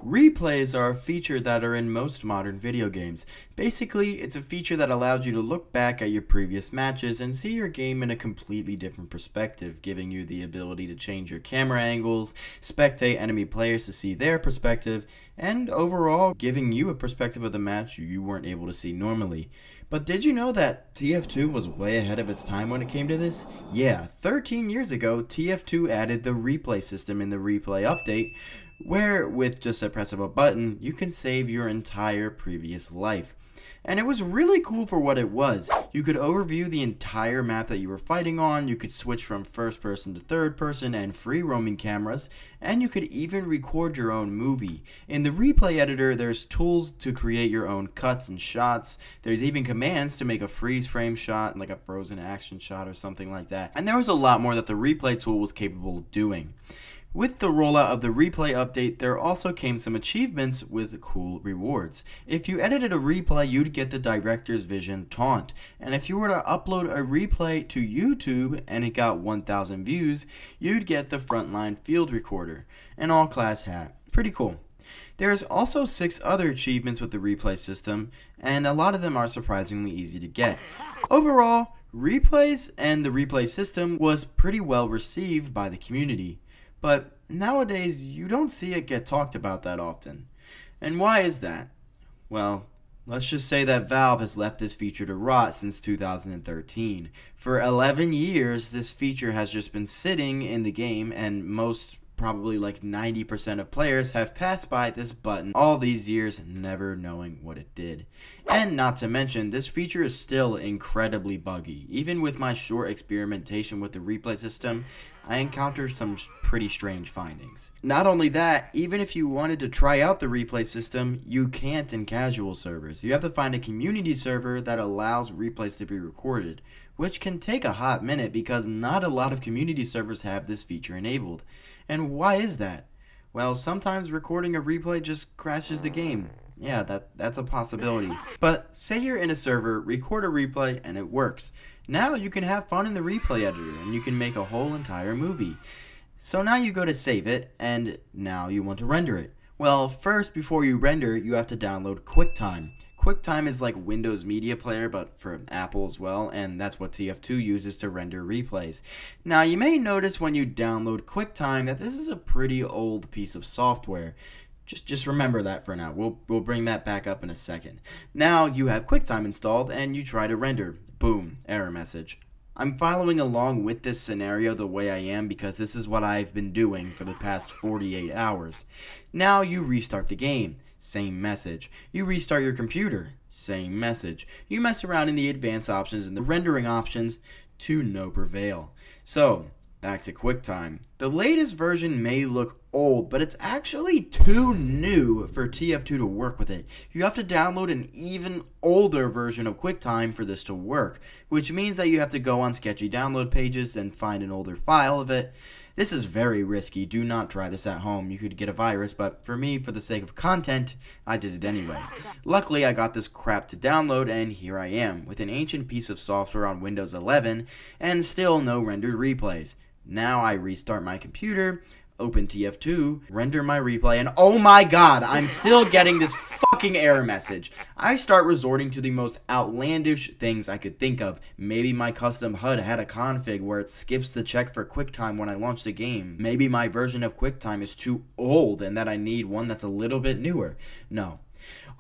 Replays are a feature that are in most modern video games. Basically, it's a feature that allows you to look back at your previous matches and see your game in a completely different perspective, giving you the ability to change your camera angles, spectate enemy players to see their perspective, and overall giving you a perspective of the match you weren't able to see normally. But did you know that TF2 was way ahead of its time when it came to this? Yeah, 13 years ago, TF2 added the replay system in the replay update, where with just a press of a button, you can save your entire previous life. And it was really cool for what it was. You could overview the entire map that you were fighting on, you could switch from first person to third person and free roaming cameras, and you could even record your own movie. In the replay editor, there's tools to create your own cuts and shots. There's even commands to make a freeze frame shot, like a frozen action shot or something like that. And there was a lot more that the replay tool was capable of doing. With the rollout of the replay update, there also came some achievements with cool rewards. If you edited a replay, you'd get the director's vision taunt. And if you were to upload a replay to YouTube and it got 1,000 views, you'd get the frontline field recorder, an all-class hat. Pretty cool. There's also 6 other achievements with the replay system, and a lot of them are surprisingly easy to get. Overall, replays and the replay system was pretty well received by the community. But nowadays, you don't see it get talked about that often. And why is that? Well, let's just say that Valve has left this feature to rot since 2013. For 11 years, this feature has just been sitting in the game, and most, probably like 90% of players have passed by this button all these years never knowing what it did. And not to mention, this feature is still incredibly buggy. Even with my short experimentation with the replay system, I encountered some pretty strange findings. Not only that, even if you wanted to try out the replay system, you can't in casual servers. You have to find a community server that allows replays to be recorded, which can take a hot minute because not a lot of community servers have this feature enabled. And why is that? Well, sometimes recording a replay just crashes the game. Yeah, that's a possibility. But say you're in a server, record a replay, and it works. Now you can have fun in the replay editor, and you can make a whole entire movie. So now you go to save it, and now you want to render it. Well, first, before you render it, you have to download QuickTime. QuickTime is like Windows Media Player, but for Apple as well, and that's what TF2 uses to render replays. Now, you may notice when you download QuickTime that this is a pretty old piece of software. Just remember that for now. We'll bring that back up in a second. Now you have QuickTime installed, and you try to render. Boom, error message. I'm following along with this scenario the way I am because this is what I've been doing for the past 48 hours. Now you restart the game. Same message. You restart your computer. Same message. You mess around in the advanced options and the rendering options to no prevail. So, back to QuickTime. The latest version may look old, but it's actually too new for TF2 to work with it. You have to download an even older version of QuickTime for this to work, which means that you have to go on sketchy download pages and find an older file of it. This is very risky. Do not try this at home. You could get a virus, but for me, for the sake of content, I did it anyway. Luckily, I got this crap to download, and here I am, with an ancient piece of software on Windows 11, and still no rendered replays. Now I restart my computer, open TF2, render my replay, and oh my god, I'm still getting this fucking error message. I start resorting to the most outlandish things I could think of. Maybe my custom HUD had a config where it skips the check for QuickTime when I launch the game. Maybe my version of QuickTime is too old and that I need one that's a little bit newer. No.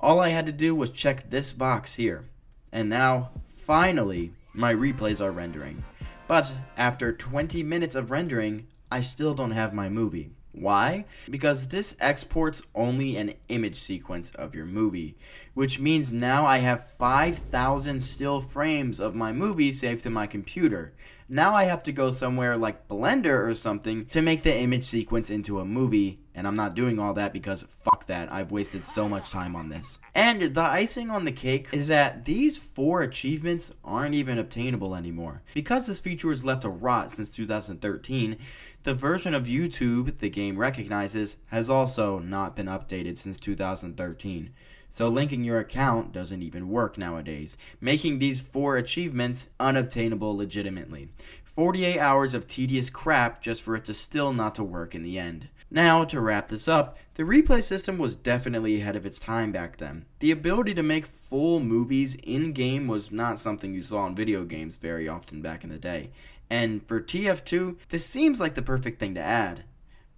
All I had to do was check this box here. And now, finally, my replays are rendering. But after 20 minutes of rendering, I still don't have my movie. Why? Because this exports only an image sequence of your movie, which means now I have 5,000 still frames of my movie saved to my computer. Now I have to go somewhere like Blender or something to make the image sequence into a movie, and I'm not doing all that because fuck that, I've wasted so much time on this. And the icing on the cake is that these 4 achievements aren't even obtainable anymore. Because this feature was left to rot since 2013, the version of YouTube the game recognizes has also not been updated since 2013. So linking your account doesn't even work nowadays, making these 4 achievements unobtainable legitimately. 48 hours of tedious crap just for it to still not to work in the end. Now, to wrap this up, the replay system was definitely ahead of its time back then. The ability to make full movies in-game was not something you saw in video games very often back in the day. And for TF2, this seems like the perfect thing to add.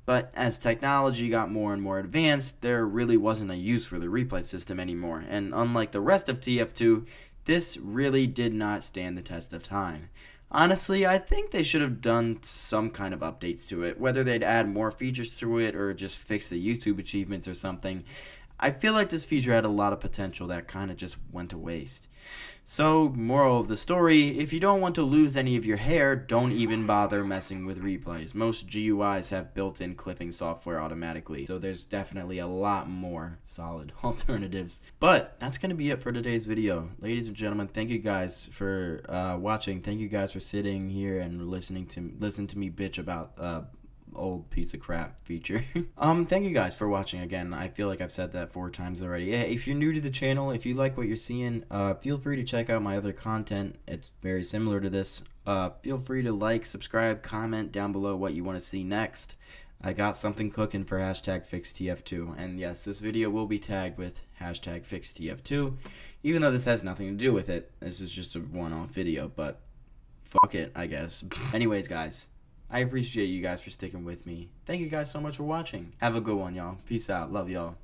But as technology got more and more advanced, there really wasn't a use for the replay system anymore, and unlike the rest of TF2, this really did not stand the test of time. Honestly, I think they should have done some kind of updates to it, whether they'd add more features to it or just fix the YouTube achievements or something. I feel like this feature had a lot of potential that kind of just went to waste. So, moral of the story, if you don't want to lose any of your hair, don't even bother messing with replays. Most GUIs have built-in clipping software automatically, so there's definitely a lot more solid alternatives. But that's going to be it for today's video. Ladies and gentlemen, thank you guys for watching. Thank you guys for sitting here and listen to me bitch about old piece of crap feature. Thank you guys for watching again. I feel like I've said that 4 times already. Hey, if you're new to the channel, if you like what you're seeing, feel free to check out my other content. It's very similar to this. Feel free to like, subscribe, comment down below what you want to see next. I got something cooking for #FixTF2, and yes, this video will be tagged with #FixTF2, even though this has nothing to do with it. This is just a one-off video, but fuck it, I guess. Anyways, guys, I appreciate you guys for sticking with me. Thank you guys so much for watching. Have a good one, y'all. Peace out. Love y'all.